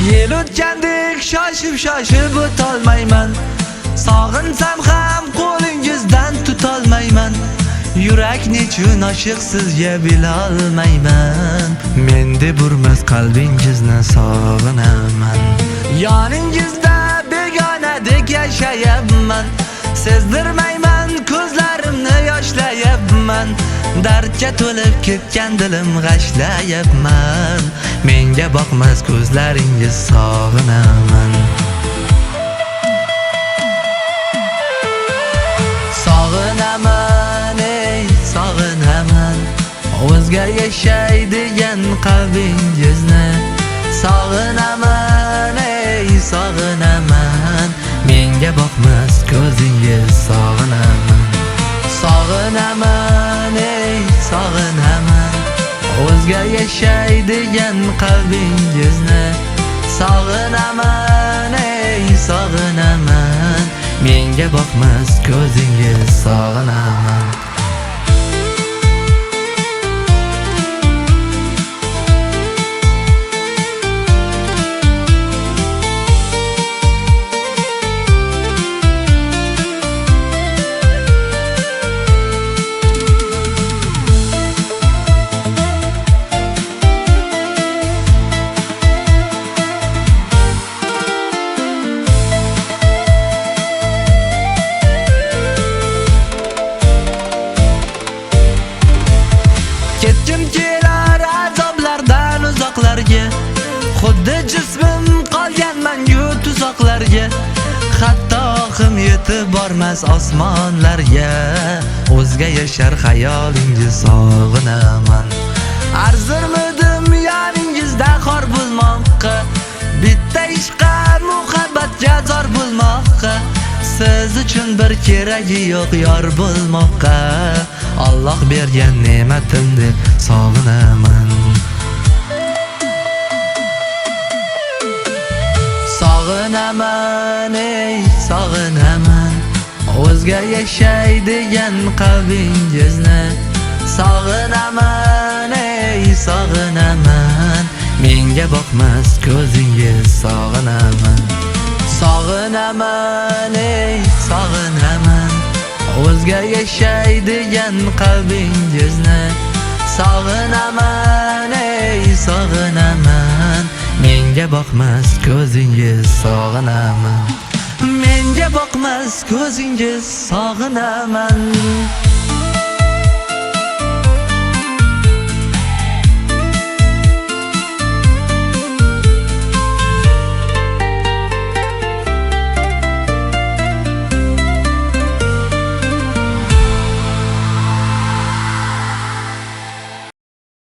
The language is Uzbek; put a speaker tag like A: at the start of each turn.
A: Yil o'tgandek shoshib o'tolmayman. Sog'insam ham qo'lingizdan tutolmayman. Yurak nechun oshiq sizga bilolmayman. Menda burmas qalbingizni sog'inaman. Yoningizda begonadek yashayapman. Sezdirmayman ko'zlarimni yoshlayapman. Dardga to'lib ketgan dilim g'ashlayapman. Menga boqmas ko'zlaringiz sog'inaman. Sog'inaman, ey sog'inaman. O'zga yashaydigan qalbingizni sog'inaman, ey sog'inaman. Menga boqmas ko'zingiz sog'inaman. Sog'inaman, ey sog'inaman. O'zga yashaydigan qalbingizni sog'inaman, ey sog'inaman. Menga boqmas ko'zingiz sog'inaman. Ketkim kelar azoblardan uzoqlarga. Xuddi jismim qolganman-yu tuzoqlarga. Hatto oqim yetib bormas osmonlarga. O'zga yashar xayolingiz sog'inaman. Arzirmidim yoningizda xor bo'lmoqqa. Bitta ishqa muhabbatga zor bo'lmoqqa. Siz uchun bir keragi yo'q yor bo'lmoqqa. Alloh bergan ne'matim deb sog'inaman. Sog'inaman, ey sog'inaman. O'zga yashaydigan qalbingizni sog'inaman, ey sog'inaman. Menga boqmas ko'zingiz sog'inaman. Sog'inaman, ey sog'inaman. O'zga yashaydigan qalbingizni sog'inaman, ey sog'inaman. Menga boqmas ko'zingiz sog'inaman. Menga boqmas ko'zingiz sog'inaman.